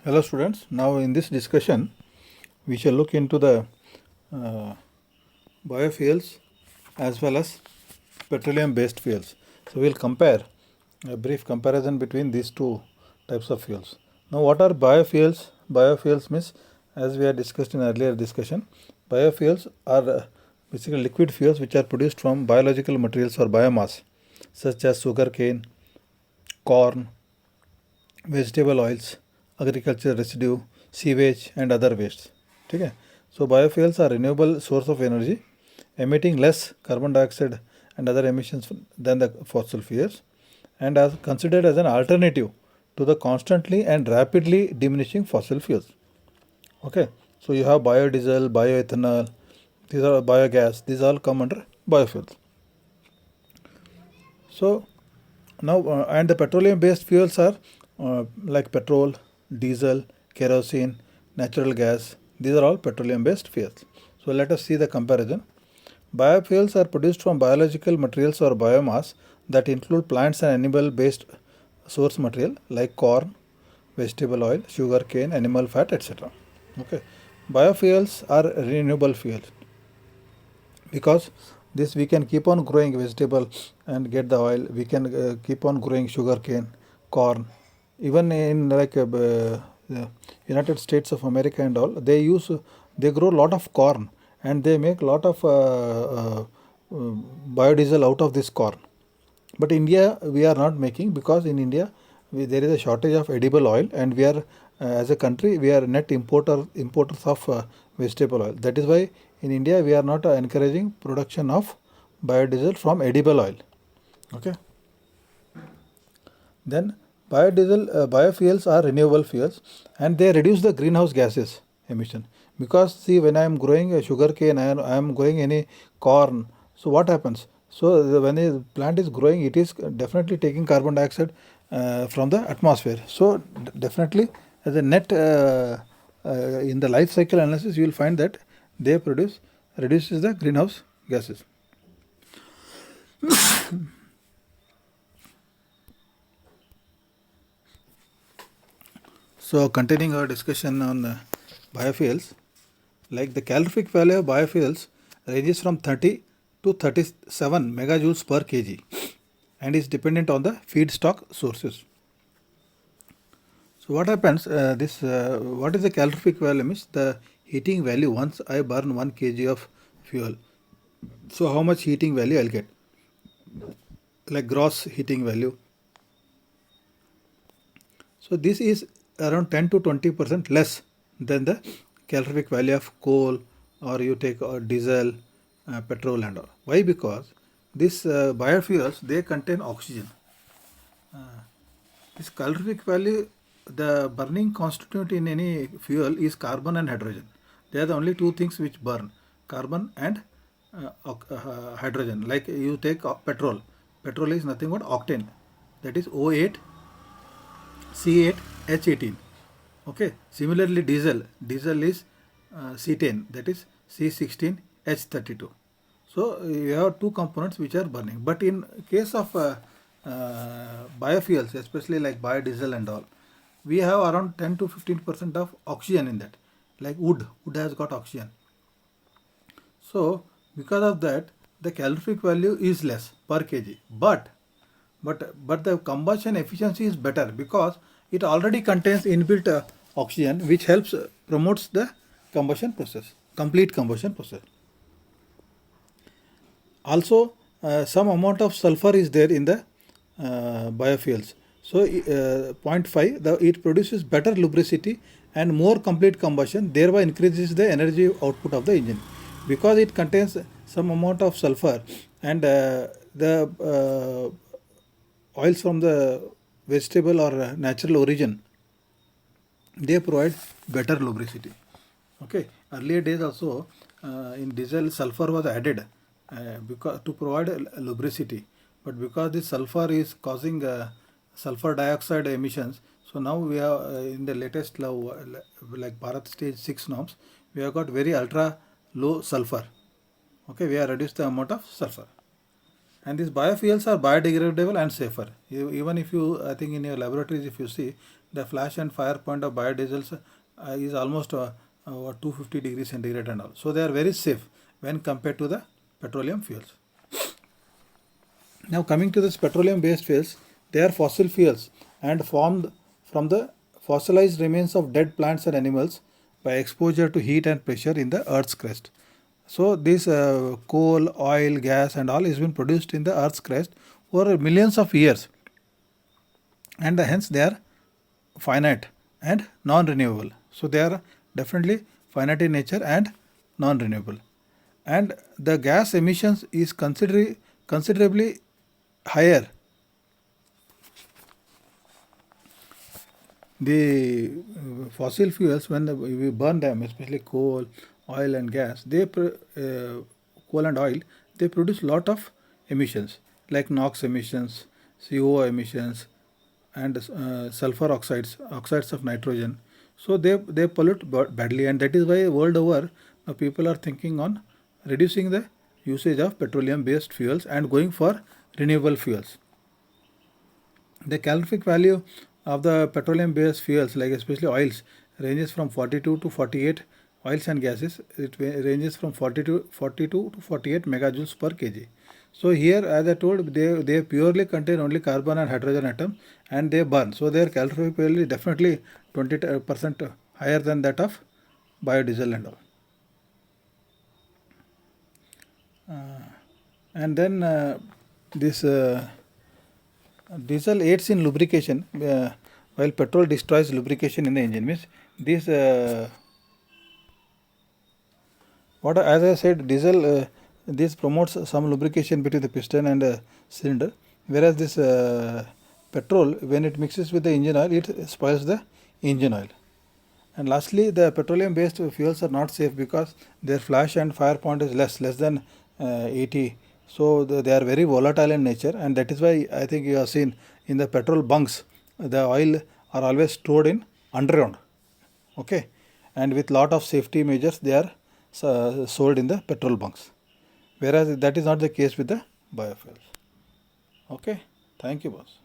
Hello students, now in this discussion we shall look into the uh, biofuels as well as petroleum based fuels. So we will compare a brief comparison between these two types of fuels. Now what are biofuels? Biofuels means, as we had discussed in earlier discussion, biofuels are basically liquid fuels which are produced from biological materials or biomass such as sugarcane, corn, vegetable oils, agriculture residue, sewage and other wastes. Okay? So biofuels are renewable source of energy emitting less carbon dioxide and other emissions than the fossil fuels and are considered as an alternative to the constantly and rapidly diminishing fossil fuels. Okay, so you have biodiesel, bioethanol, these are biogas, these all come under biofuels. So now, and the petroleum based fuels are like petrol, diesel, kerosene, natural gas. These are all petroleum based fuels. So let us see the comparison. Biofuels are produced from biological materials or biomass that include plants and animal based source material like corn, vegetable oil, sugar cane, animal fat, etc. Okay. Biofuels are renewable fuels because this we can keep on growing vegetable and get the oil. We can keep on growing sugar cane, corn. Even in like United States of America and all, they grow a lot of corn and they make a lot of biodiesel out of this corn. But India, we are not making because in India there is a shortage of edible oil, and we are as a country we are net importers of vegetable oil. That is why in India we are not encouraging production of biodiesel from edible oil. Okay. Then biofuels are renewable fuels and they reduce the greenhouse gases emission. Because see, when I am growing a sugar cane, I am growing any corn. So what happens? So when a plant is growing, it is definitely taking carbon dioxide from the atmosphere. So definitely as a net in the life cycle analysis, you will find that they reduces the greenhouse gases. So continuing our discussion on biofuels, like the calorific value of biofuels ranges from 30 to 37 megajoules per kg and is dependent on the feedstock sources. So what happens? What is the calorific value? Means the heating value once I burn 1 kg of fuel. So how much heating value I'll get? Like gross heating value. So this is around 10 to 20% less than the calorific value of coal, or you take diesel, petrol and all. Why? Because these biofuels, they contain oxygen. This calorific value, the burning constituent in any fuel is carbon and hydrogen. They are the only two things which burn, carbon and hydrogen. Like you take petrol. Petrol is nothing but octane. That is O8 C8H18. Okay. Similarly, diesel is cetane, that is C16H32. So you have two components which are burning. But in case of biofuels, especially like biodiesel and all, we have around 10 to 15% of oxygen in that. Like wood has got oxygen. So because of that, the calorific value is less per kg. But the combustion efficiency is better because it already contains inbuilt oxygen, which helps promotes the combustion process, complete combustion process. Also, some amount of sulfur is there in the biofuels. So, point 5, it produces better lubricity and more complete combustion, thereby increases the energy output of the engine. Because it contains some amount of sulfur and the oils from the vegetable or natural origin, they provide better lubricity. Okay, earlier days also in diesel sulfur was added because to provide lubricity, but because this sulfur is causing sulfur dioxide emissions, so now we have in the latest law like Bharat stage 6 norms, we have got very ultra low sulfur. Okay, we have reduced the amount of sulfur. And these biofuels are biodegradable and safer. Even if you, I think in your laboratories, if you see, the flash and fire point of biodiesels is almost 250 degrees centigrade and all. So they are very safe when compared to the petroleum fuels. Now coming to this petroleum based fuels, they are fossil fuels and formed from the fossilized remains of dead plants and animals by exposure to heat and pressure in the earth's crust. So this coal, oil, gas and all has been produced in the earth's crust over millions of years, and hence they are finite and non-renewable. So they are definitely finite in nature and non-renewable. And the gas emissions is considerably higher. The fossil fuels, when we burn them, especially coal, oil and gas, coal and oil, they produce lot of emissions like NOx emissions, CO emissions, and sulfur oxides of nitrogen. So they pollute badly, and that is why world over now people are thinking on reducing the usage of petroleum based fuels and going for renewable fuels. The calorific value of the petroleum based fuels, like especially oils, ranges from 42 to 48. Oils and gases, it ranges from 42 to 48 megajoules per kg. So here, as I told, they purely contain only carbon and hydrogen atom, and they burn. So their calorific value is definitely 20% higher than that of biodiesel and all. And then this diesel aids in lubrication, while petrol destroys lubrication in the engine. Means this as I said, diesel this promotes some lubrication between the piston and cylinder, whereas this petrol, when it mixes with the engine oil, it spoils the engine oil. And lastly, the petroleum based fuels are not safe because their flash and fire point is less than 80. So they are very volatile in nature, and that is why I think you have seen in the petrol bunks, the oil are always stored in underground. Okay, and with lot of safety measures they are sold in the petrol bunks, whereas that is not the case with the biofuels. Okay, thank you boss.